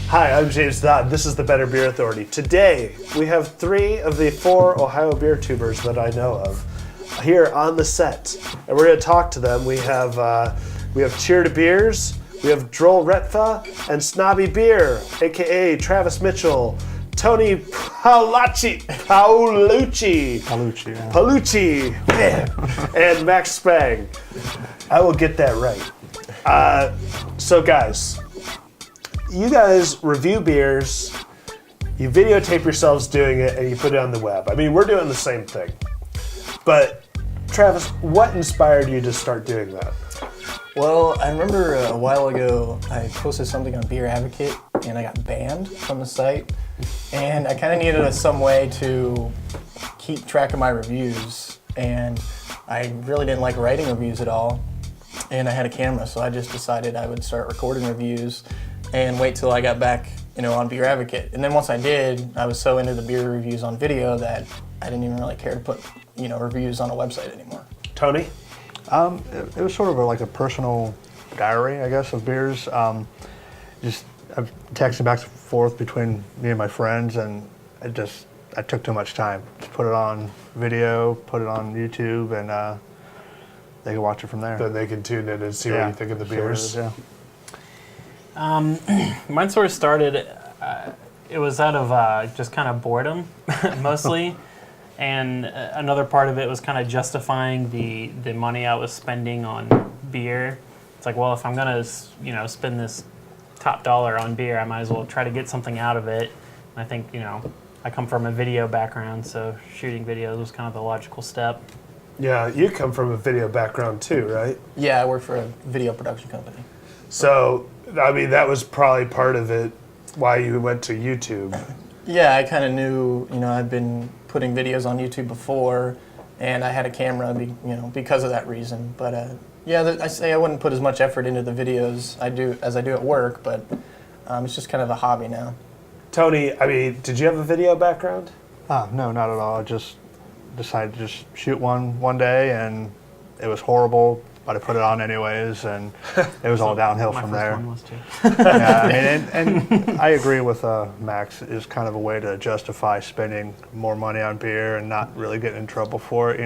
Hi, I'm James Dodd. This is the Better Beer Authority. Today, we have 3 of the 4 Ohio Beertubers that I know of here on the set, and we're going to talk to them. We have Cheer to Beers, we have Droll Retfa, and Snobby Beer, aka Travis Mitchell, Tony Paolucci, man, and Max Spang. I will get that right. So guys, you guys review beers, you videotape yourselves doing it, and you put it on the web. I mean, we're doing the same thing. But Travis, what inspired you to start doing that? Well, I remember a while ago I posted something on Beer Advocate and I got banned from the site. And I kind of needed some way to keep track of my reviews. And I really didn't like writing reviews at all. And I had a camera, so I just decided I would start recording reviews and wait till I got back, on Beer Advocate. And then once I did, I was so into the beer reviews on video that I didn't even really care to put, reviews on a website anymore. Tony? It was sort of like a personal diary, I guess, of beers. Just I'm texting back and forth between me and my friends, and I took too much time to put it on video, put it on YouTube, and they can watch it from there. Then they can tune in and see what you think of the beers. Mine sort of started, it was out of just kind of boredom, mostly. And another part of it was kind of justifying the money I was spending on beer. It's like, well, if I'm going to, spend this top dollar on beer, I might as well try to get something out of it. And I think, I come from a video background, so shooting videos was kind of the logical step. Yeah, you come from a video background too, right? Yeah, I work for a video production company. So, I mean, that was probably part of it, why you went to YouTube. Yeah, I kind of knew, I'd been putting videos on YouTube before, and I had a camera, because of that reason. But I say I wouldn't put as much effort into the videos as I do at work, but it's just kind of a hobby now. Tony, I mean, did you have a video background? No, not at all. I just decided to just shoot one day, and it was horrible, but I put it on anyways, and it was all downhill from there. My first one was too. Yeah, I mean, and I agree with Max. Is kind of a way to justify spending more money on beer and not really getting in trouble for it,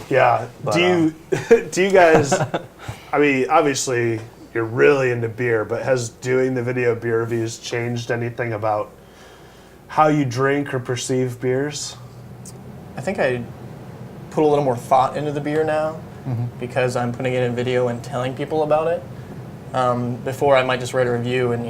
Yeah. But, do you guys? I mean, obviously you're really into beer, but has doing the video beer reviews changed anything about how you drink or perceive beers? I think I put a little more thought into the beer now. Because I'm putting it in video and telling people about it. Before I might just write a review and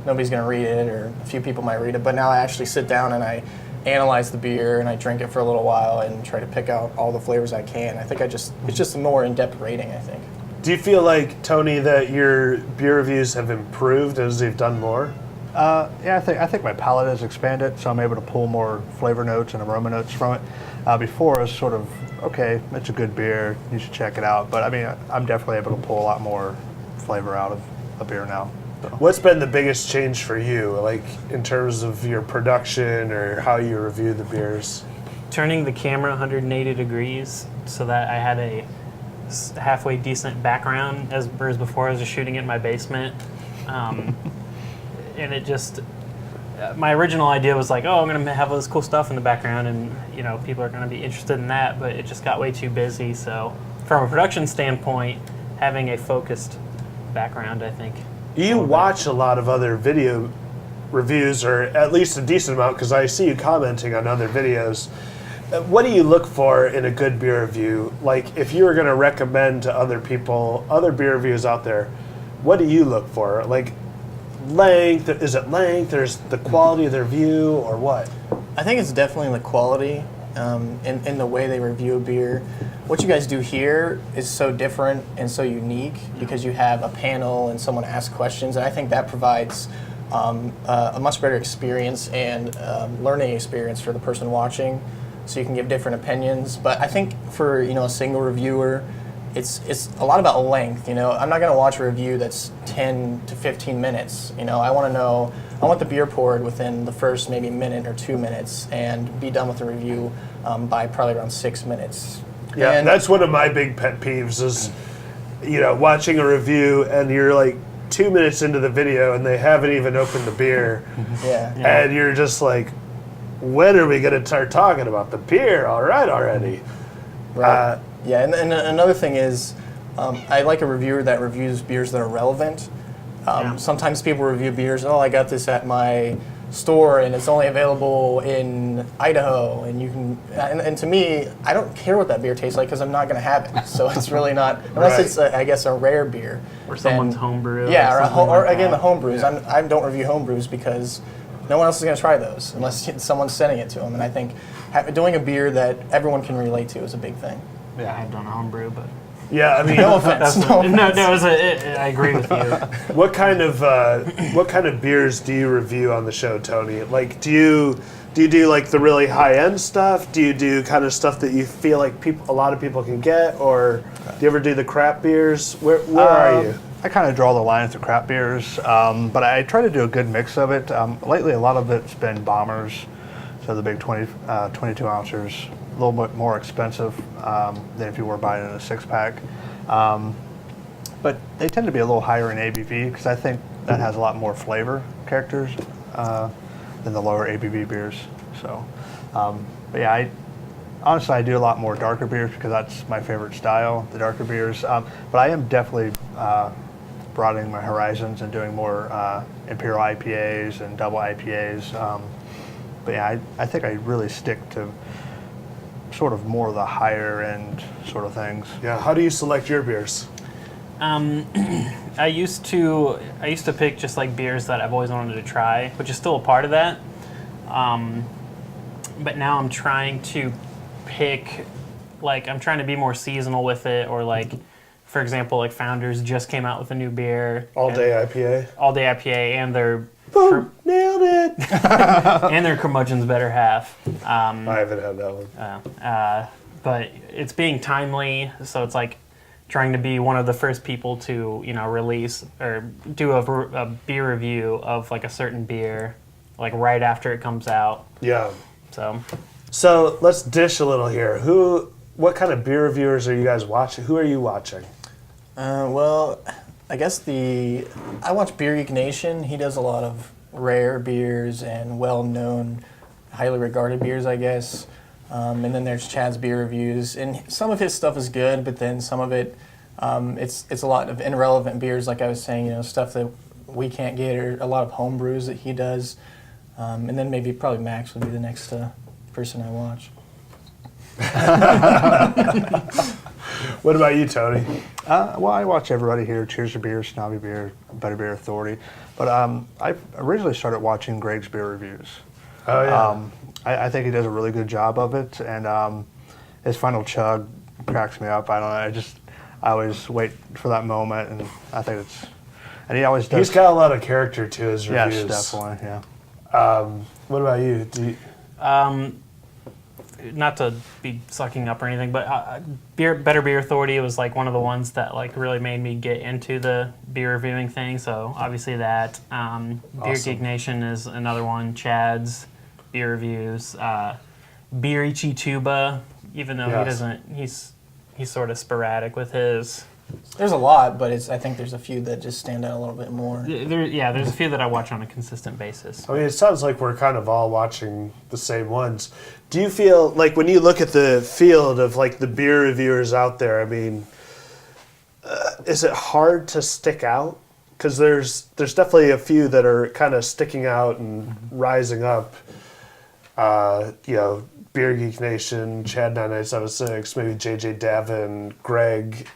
nobody's gonna read it, or a few people might read it. But now I actually sit down and I analyze the beer and I drink it for a little while and try to pick out all the flavors I can. I think it's just a more in-depth rating, I think. Do you feel like, Tony, that your beer reviews have improved as you've done more? Yeah, I think my palate has expanded, so I'm able to pull more flavor notes and aroma notes from it. Before, it was sort of, okay, it's a good beer, you should check it out. But I mean, I'm definitely able to pull a lot more flavor out of a beer now. So. What's been the biggest change for you, like in terms of your production or how you review the beers? Turning the camera 180 degrees so that I had a halfway decent background, as before I was just shooting it in my basement. And it just, my original idea was like, oh, I'm going to have all this cool stuff in the background and, people are going to be interested in that, but it just got way too busy. So from a production standpoint, having a focused background, I think. You watch a lot of other video reviews, or at least a decent amount, because I see you commenting on other videos. What do you look for in a good beer review? Like, if you were going to recommend to other people, other beer reviews out there, what do you look for? Like, length, is it length, there's the quality of their review, or what? I think it's definitely the quality in the way they review a beer. What you guys do here is so different and so unique because you have a panel and someone asks questions, and I think that provides a much better experience and learning experience for the person watching, so you can give different opinions. But I think for a single reviewer, it's a lot about length. I'm not going to watch a review that's 10 to 15 minutes. I want the beer poured within the first maybe minute or 2 minutes and be done with the review by probably around 6 minutes. Yeah, and that's one of my big pet peeves is, watching a review and you're like 2 minutes into the video and they haven't even opened the beer, Yeah. and you're just like, when are we going to start talking about the beer? All right, already. Right. Yeah, and another thing is, I like a reviewer that reviews beers that are relevant. Sometimes people review beers, I got this at my store and it's only available in Idaho, and you can, and to me, I don't care what that beer tastes like because I'm not going to have it. So it's really not, unless it's, I guess, a rare beer. Or someone's homebrew. Yeah, or again, the the homebrews. I don't review homebrews because no one else is going to try those unless someone's sending it to them. And I think doing a beer that everyone can relate to is a big thing. Yeah, I've done a homebrew, but Yeah, I mean, No offense. I agree with you. what kind of beers do you review on the show, Tony? Like, do you do like the really high end stuff? Do you do kind of stuff that you feel like a lot of people can get, or do you ever do the crap beers? Where are you? I kind of draw the line to crap beers, but I try to do a good mix of it. Lately, a lot of it's been bombers, so the big 22 ounces, a little bit more expensive than if you were buying in a 6-pack. But they tend to be a little higher in ABV because I think that has a lot more flavor characters than the lower ABV beers. So, but yeah, honestly, I do a lot more darker beers because that's my favorite style, the darker beers. But I am definitely broadening my horizons and doing more Imperial IPAs and double IPAs. But yeah, I think I really stick to sort of more of the higher end sort of things. Yeah, how do you select your beers? I used to pick just like beers that I've always wanted to try, which is still a part of that. But now I'm trying to pick, like, I'm trying to be more seasonal with it, or like, for example, like Founders just came out with a new beer. All Day IPA. All Day IPA, and their Boom, nailed it. and their curmudgeon's better half. I haven't had that one. But it's being timely, so it's like trying to be one of the first people to, release or do a beer review of like a certain beer, like right after it comes out. Yeah. So let's dish a little here. What kind of beer reviewers are you guys watching? Who are you watching? Well, I guess I watch Beer Geek Nation. He does a lot of rare beers and well-known, highly regarded beers, I guess. And then there's Chad's beer reviews, and some of his stuff is good, but then some of it, it's a lot of irrelevant beers, like I was saying, stuff that we can't get, or a lot of home brews that he does. And then probably Max would be the next person I watch. What about you, Tony? Well, I watch everybody here, Cheers to Beer, Snobby Beer, Better Beer Authority. But I originally started watching Greg's beer reviews. Oh, yeah. I think he does a really good job of it, and his final chug cracks me up. I don't know, I always wait for that moment, and I think and he always does. He's got a lot of character to his reviews. Yes, definitely, yeah. What about you? not to be sucking up or anything, but Better Beer Authority was like one of the ones that like really made me get into the beer reviewing thing. So obviously that. Beer Geek Nation is another one. Chad's beer reviews. Beer Ichi Tuba, even though he doesn't, he's sort of sporadic with his. There's a lot, but I think there's a few that just stand out a little bit more. There's a few that I watch on a consistent basis. I mean, it sounds like we're kind of all watching the same ones. Do you feel like when you look at the field of like the beer reviewers out there, I mean, is it hard to stick out? Because there's definitely a few that are kind of sticking out and rising up. Beer Geek Nation, Chad 9976, maybe JJ Davin, Greg.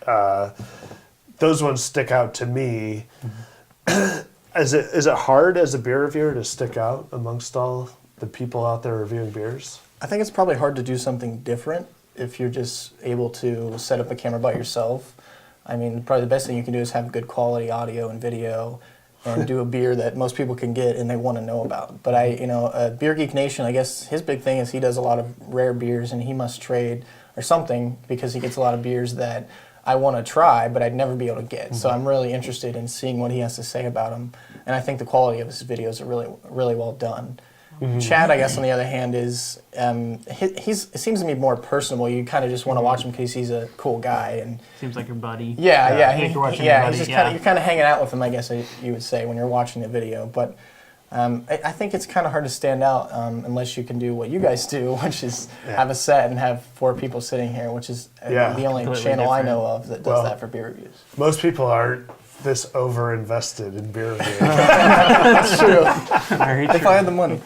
Those ones stick out to me. Is it hard as a beer reviewer to stick out amongst all the people out there reviewing beers? I think it's probably hard to do something different if you're just able to set up a camera by yourself. I mean, probably the best thing you can do is have good quality audio and video and do a beer that most people can get and they want to know about. But Beer Geek Nation, I guess his big thing is he does a lot of rare beers and he must trade or something because he gets a lot of beers that I want to try but I'd never be able to get. Mm-hmm. So I'm really interested in seeing what he has to say about them. And I think the quality of his videos are really, really well done. Chad, I guess, on the other hand, is it seems to be more personable. You kind of just want to watch him because he's a cool guy, and Seems like your buddy. yeah, Like you're watching your buddy, he's just yeah. you're kind of hanging out with him, I guess you would say, when you're watching the video. But I think it's kind of hard to stand out unless you can do what you guys do, which is have a set and have 4 people sitting here, which is the only Completely channel I different. know of that does that for beer reviews. Most people aren't this over-invested in beer reviews. That's true. Very If true. I had the money.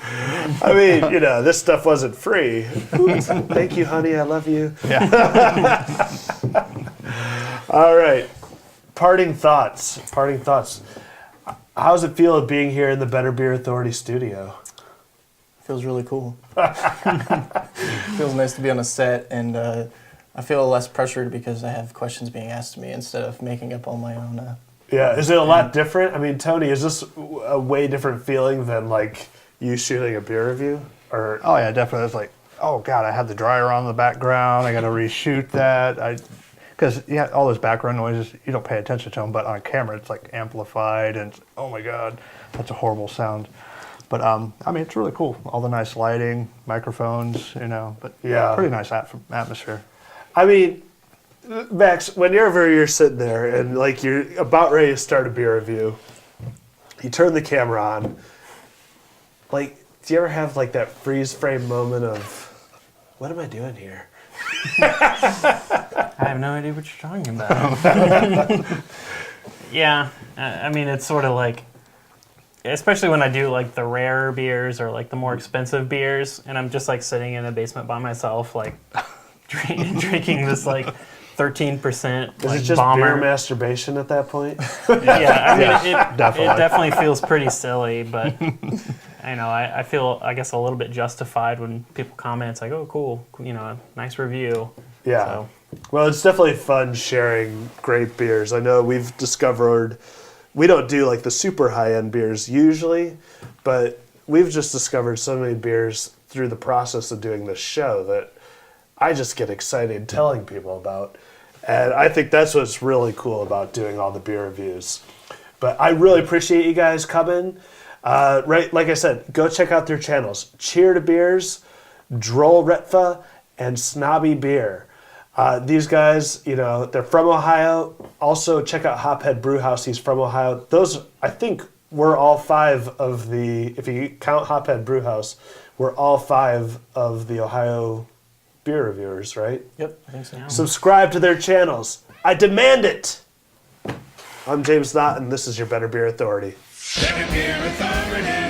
I mean, this stuff wasn't free. Thank you, honey. I love you. Yeah. All right. Parting thoughts. How does it feel being here in the Better Beer Authority studio? Feels really cool. Feels nice to be on a set, and I feel less pressured because I have questions being asked to me instead of making up all my own. Yeah. Is it a lot different? I mean, Tony, is this a way different feeling than like you shooting a beer review? Or Oh yeah, definitely. It's like, oh god, I had the dryer on in the background. I got to reshoot that. Because all those background noises, you don't pay attention to them, but on camera it's like amplified, and oh my god, that's a horrible sound. But I mean, it's really cool. All the nice lighting, microphones, But Yeah. pretty nice atmosphere. I mean, Max, whenever you're sitting there and like you're about ready to start a beer review, you turn the camera on. Like, do you ever have like that freeze frame moment of, what am I doing here? I have no idea what you're talking about. Yeah, I mean, it's sort of like, especially when I do like the rarer beers or like the more expensive beers, and I'm just like sitting in a basement by myself, like drinking this like 13% Is like it just bomber. beer masturbation at that point? Yeah, I mean, it definitely. definitely feels pretty silly, but I feel, I guess, a little bit justified when people comment. It's like, oh, cool, nice review. Yeah. So, Well, it's definitely fun sharing great beers. I know we've discovered, we don't do like the super high-end beers usually, but we've just discovered so many beers through the process of doing this show that I just get excited telling people about. And I think that's what's really cool about doing all the beer reviews. But I really appreciate you guys coming. Right, like I said, go check out their channels. Cheer to Beers, Droll Retfa, and Snobby Beer. These guys, they're from Ohio. Also, check out Hophead Brewhouse. He's from Ohio. Those, I think, we're all 5 of the, if you count Hophead Brewhouse, we're all 5 of the Ohio beer reviewers, right? Yep, I think so. Subscribe to their channels. I demand it. I'm James Knott, and this is your Better Beer Authority. Better Beer Authority.